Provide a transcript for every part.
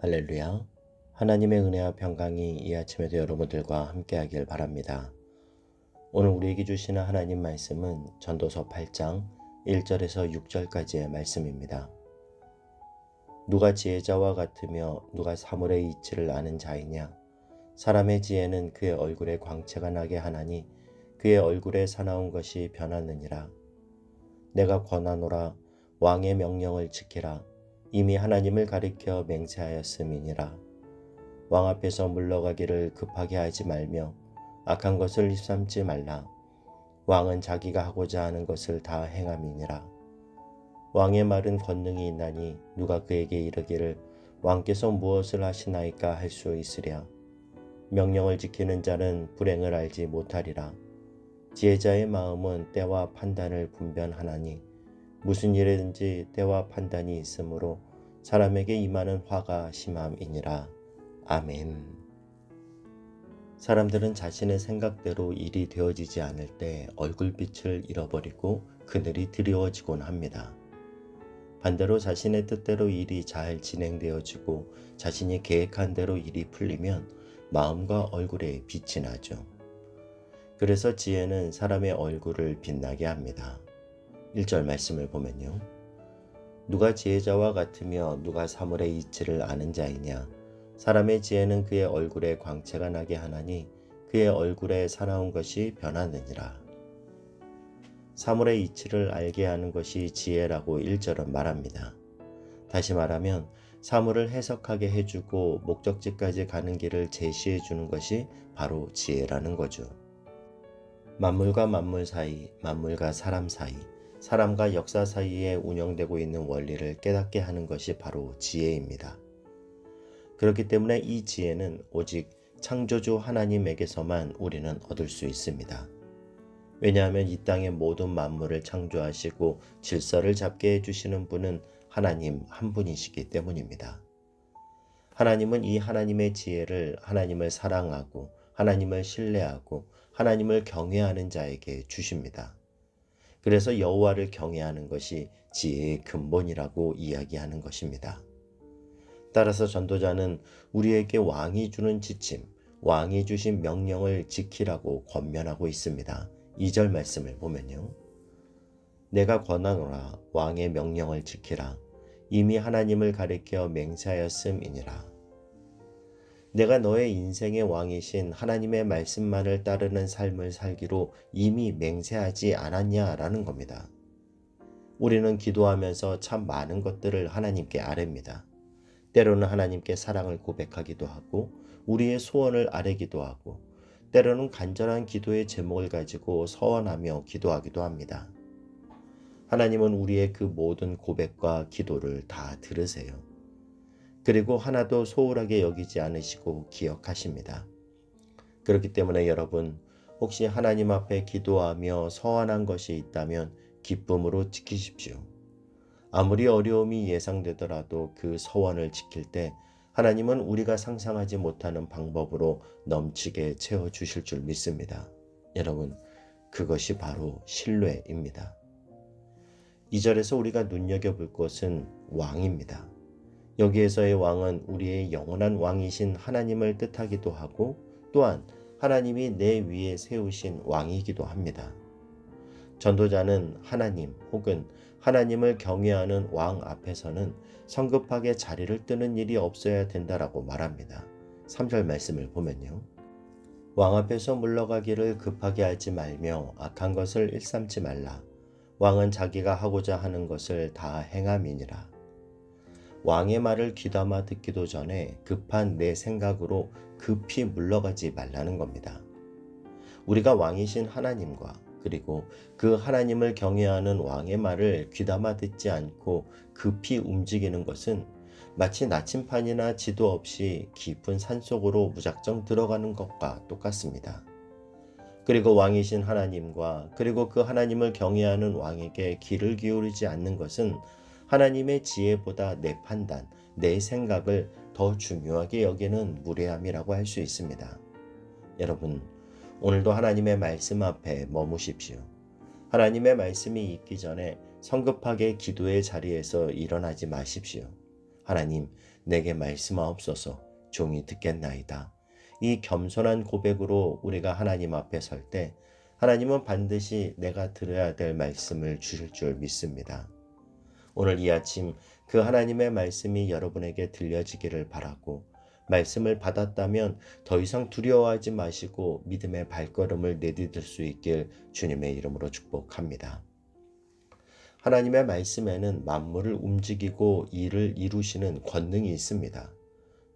할렐루야. 하나님의 은혜와 평강이 이 아침에도 여러분들과 함께하길 바랍니다. 오늘 우리에게 주시는 하나님 말씀은 전도서 8장 1절에서 6절까지의 말씀입니다. 누가 지혜자와 같으며 누가 사물의 이치를 아는 자이냐? 사람의 지혜는 그의 얼굴에 광채가 나게 하나니 그의 얼굴에 사나운 것이 변하느니라. 내가 권하노라. 왕의 명령을 지키라. 이미 하나님을 가리켜 맹세하였음이니라. 왕 앞에서 물러가기를 급하게 하지 말며 악한 것을 입삼지 말라. 왕은 자기가 하고자 하는 것을 다 행함이니라. 왕의 말은 권능이 있나니 누가 그에게 이르기를 왕께서 무엇을 하시나이까 할 수 있으랴. 명령을 지키는 자는 불행을 알지 못하리라. 지혜자의 마음은 때와 판단을 분별하나니 무슨 일이든지 때와 판단이 있으므로 사람에게 임하는 화가 심함이니라. 아멘. 사람들은 자신의 생각대로 일이 되어지지 않을 때 얼굴빛을 잃어버리고 그늘이 드리워지곤 합니다. 반대로 자신의 뜻대로 일이 잘 진행되어지고 자신이 계획한 대로 일이 풀리면 마음과 얼굴에 빛이 나죠. 그래서 지혜는 사람의 얼굴을 빛나게 합니다. 1절 말씀을 보면요. 누가 지혜자와 같으며 누가 사물의 이치를 아는 자이냐? 사람의 지혜는 그의 얼굴에 광채가 나게 하나니 그의 얼굴에 사나운 것이 변하느니라. 사물의 이치를 알게 하는 것이 지혜라고 1절은 말합니다. 다시 말하면 사물을 해석하게 해주고 목적지까지 가는 길을 제시해 주는 것이 바로 지혜라는 거죠. 만물과 만물 사이, 만물과 사람 사이, 사람과 역사 사이에 운영되고 있는 원리를 깨닫게 하는 것이 바로 지혜입니다. 그렇기 때문에 이 지혜는 오직 창조주 하나님에게서만 우리는 얻을 수 있습니다. 왜냐하면 이 땅의 모든 만물을 창조하시고 질서를 잡게 해주시는 분은 하나님 한 분이시기 때문입니다. 하나님은 이 하나님의 지혜를 하나님을 사랑하고 하나님을 신뢰하고 하나님을 경외하는 자에게 주십니다. 그래서 여호와를 경외하는 것이 지혜의 근본이라고 이야기하는 것입니다. 따라서 전도자는 우리에게 왕이 주는 지침, 왕이 주신 명령을 지키라고 권면하고 있습니다. 2절 말씀을 보면요. 내가 권하노라. 왕의 명령을 지키라. 이미 하나님을 가리켜 맹세하였음이니라. 내가 너의 인생의 왕이신 하나님의 말씀만을 따르는 삶을 살기로 이미 맹세하지 않았냐라는 겁니다. 우리는 기도하면서 참 많은 것들을 하나님께 아뢰입니다. 때로는 하나님께 사랑을 고백하기도 하고 우리의 소원을 아뢰기도 하고 때로는 간절한 기도의 제목을 가지고 서원하며 기도하기도 합니다. 하나님은 우리의 그 모든 고백과 기도를 다 들으세요. 그리고 하나도 소홀하게 여기지 않으시고 기억하십니다. 그렇기 때문에 여러분, 혹시 하나님 앞에 기도하며 서원한 것이 있다면 기쁨으로 지키십시오. 아무리 어려움이 예상되더라도 그 서원을 지킬 때 하나님은 우리가 상상하지 못하는 방법으로 넘치게 채워주실 줄 믿습니다. 여러분, 그것이 바로 신뢰입니다. 2절에서 우리가 눈여겨볼 것은 왕입니다. 여기에서의 왕은 우리의 영원한 왕이신 하나님을 뜻하기도 하고 또한 하나님이 내 위에 세우신 왕이기도 합니다. 전도자는 하나님 혹은 하나님을 경외하는 왕 앞에서는 성급하게 자리를 뜨는 일이 없어야 된다라고 말합니다. 3절 말씀을 보면요. 왕 앞에서 물러가기를 급하게 하지 말며 악한 것을 일삼지 말라. 왕은 자기가 하고자 하는 것을 다 행함이니라. 왕의 말을 귀담아 듣기도 전에 급한 내 생각으로 급히 물러가지 말라는 겁니다. 우리가 왕이신 하나님과 그리고 그 하나님을 경외하는 왕의 말을 귀담아 듣지 않고 급히 움직이는 것은 마치 나침판이나 지도 없이 깊은 산속으로 무작정 들어가는 것과 똑같습니다. 그리고 왕이신 하나님과 그리고 그 하나님을 경외하는 왕에게 귀를 기울이지 않는 것은 하나님의 지혜보다 내 판단, 내 생각을 더 중요하게 여기는 무례함이라고 할 수 있습니다. 여러분, 오늘도 하나님의 말씀 앞에 머무십시오. 하나님의 말씀이 있기 전에 성급하게 기도의 자리에서 일어나지 마십시오. 하나님, 내게 말씀하옵소서. 종이 듣겠나이다. 이 겸손한 고백으로 우리가 하나님 앞에 설 때 하나님은 반드시 내가 들어야 될 말씀을 주실 줄 믿습니다. 오늘 이 아침 그 하나님의 말씀이 여러분에게 들려지기를 바라고, 말씀을 받았다면 더 이상 두려워하지 마시고 믿음의 발걸음을 내디딜 수 있길 주님의 이름으로 축복합니다. 하나님의 말씀에는 만물을 움직이고 일을 이루시는 권능이 있습니다.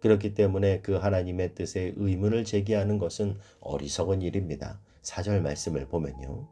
그렇기 때문에 그 하나님의 뜻에 의문을 제기하는 것은 어리석은 일입니다. 4절 말씀을 보면요.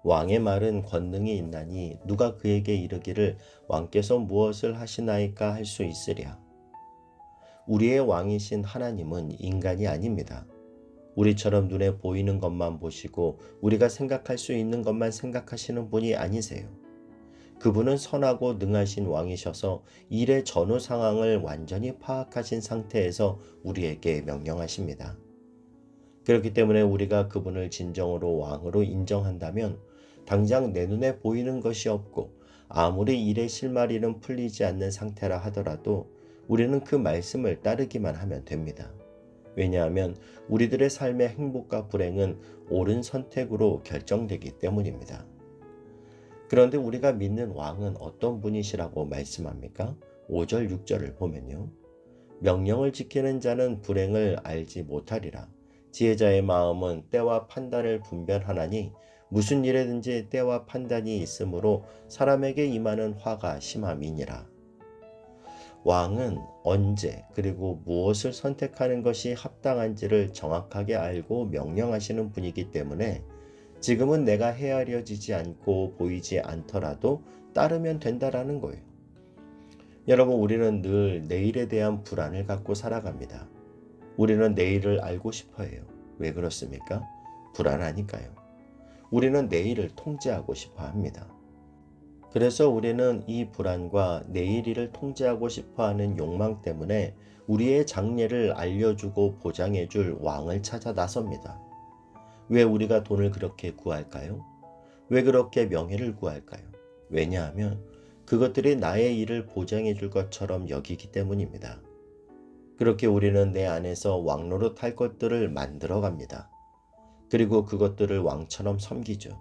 왕의 말은 권능이 있나니 누가 그에게 이르기를 왕께서 무엇을 하시나이까 할 수 있으랴. 우리의 왕이신 하나님은 인간이 아닙니다. 우리처럼 눈에 보이는 것만 보시고 우리가 생각할 수 있는 것만 생각하시는 분이 아니세요. 그분은 선하고 능하신 왕이셔서 일의 전후 상황을 완전히 파악하신 상태에서 우리에게 명령하십니다. 그렇기 때문에 우리가 그분을 진정으로 왕으로 인정한다면 당장 내 눈에 보이는 것이 없고 아무리 일의 실마리는 풀리지 않는 상태라 하더라도 우리는 그 말씀을 따르기만 하면 됩니다. 왜냐하면 우리들의 삶의 행복과 불행은 옳은 선택으로 결정되기 때문입니다. 그런데 우리가 믿는 왕은 어떤 분이시라고 말씀합니까? 5절 6절을 보면요. 명령을 지키는 자는 불행을 알지 못하리라. 지혜자의 마음은 때와 판단을 분별하나니 무슨 일에든지 때와 판단이 있으므로 사람에게 임하는 화가 심함이니라. 왕은 언제 그리고 무엇을 선택하는 것이 합당한지를 정확하게 알고 명령하시는 분이기 때문에 지금은 내가 헤아려지지 않고 보이지 않더라도 따르면 된다라는 거예요. 여러분, 우리는 늘 내일에 대한 불안을 갖고 살아갑니다. 우리는 내일을 알고 싶어 해요. 왜 그렇습니까? 불안하니까요. 우리는 내일을 통제하고 싶어 합니다. 그래서 우리는 이 불안과 내일을 통제하고 싶어 하는 욕망 때문에 우리의 장래를 알려주고 보장해줄 왕을 찾아 나섭니다. 왜 우리가 돈을 그렇게 구할까요? 왜 그렇게 명예를 구할까요? 왜냐하면 그것들이 나의 일을 보장해 줄 것처럼 여기기 때문입니다. 그렇게 우리는 내 안에서 왕노릇 할 것들을 만들어 갑니다. 그리고 그것들을 왕처럼 섬기죠.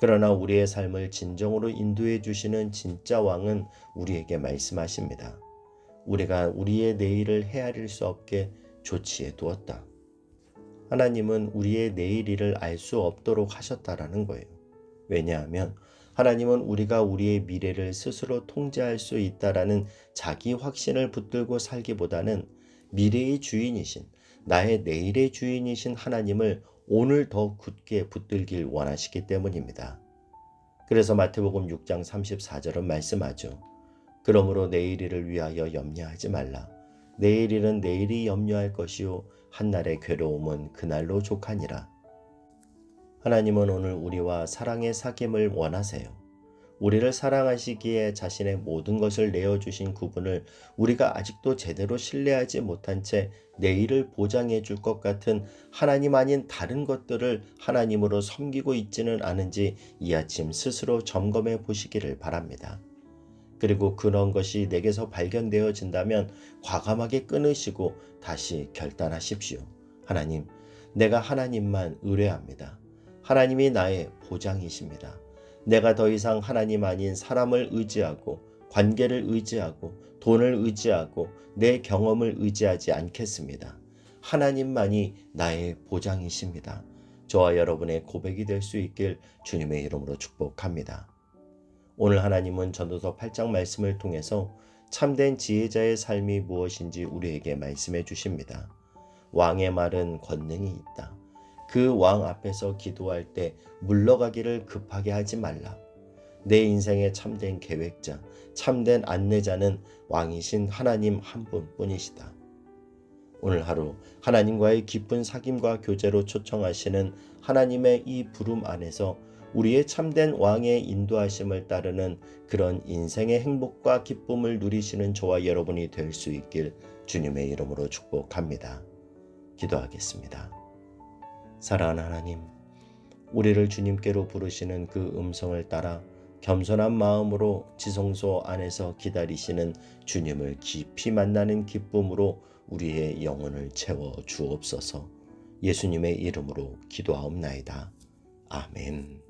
그러나 우리의 삶을 진정으로 인도해 주시는 진짜 왕은 우리에게 말씀하십니다. 우리가 우리의 내일을 헤아릴 수 없게 조치해 두었다. 하나님은 우리의 내일을 알 수 없도록 하셨다라는 거예요. 왜냐하면 하나님은 우리가 우리의 미래를 스스로 통제할 수 있다라는 자기 확신을 붙들고 살기보다는 미래의 주인이신, 나의 내일의 주인이신 하나님을 오늘 더 굳게 붙들길 원하시기 때문입니다. 그래서 마태복음 6장 34절은 말씀하죠. 그러므로 내일 일을 위하여 염려하지 말라. 내일 일은 내일이 염려할 것이요 한날의 괴로움은 그날로 족하니라. 하나님은 오늘 우리와 사랑의 사귐을 원하세요. 우리를 사랑하시기에 자신의 모든 것을 내어주신 그분을 우리가 아직도 제대로 신뢰하지 못한 채 내일을 보장해 줄 것 같은 하나님 아닌 다른 것들을 하나님으로 섬기고 있지는 않은지 이 아침 스스로 점검해 보시기를 바랍니다. 그리고 그런 것이 내게서 발견되어진다면 과감하게 끊으시고 다시 결단하십시오. 하나님, 내가 하나님만 의뢰합니다. 하나님이 나의 보장이십니다. 내가 더 이상 하나님 아닌 사람을 의지하고 관계를 의지하고 돈을 의지하고 내 경험을 의지하지 않겠습니다. 하나님만이 나의 보장이십니다. 저와 여러분의 고백이 될 수 있길 주님의 이름으로 축복합니다. 오늘 하나님은 전도서 8장 말씀을 통해서 참된 지혜자의 삶이 무엇인지 우리에게 말씀해 주십니다. 왕의 말은 권능이 있다. 그 왕 앞에서 기도할 때 물러가기를 급하게 하지 말라. 내 인생의 참된 계획자, 참된 안내자는 왕이신 하나님 한 분뿐이시다. 오늘 하루 하나님과의 깊은 사귐과 교제로 초청하시는 하나님의 이 부름 안에서 우리의 참된 왕의 인도하심을 따르는 그런 인생의 행복과 기쁨을 누리시는 저와 여러분이 될 수 있길 주님의 이름으로 축복합니다. 기도하겠습니다. 사랑하는 하나님, 우리를 주님께로 부르시는 그 음성을 따라 겸손한 마음으로 지성소 안에서 기다리시는 주님을 깊이 만나는 기쁨으로 우리의 영혼을 채워 주옵소서. 예수님의 이름으로 기도하옵나이다. 아멘.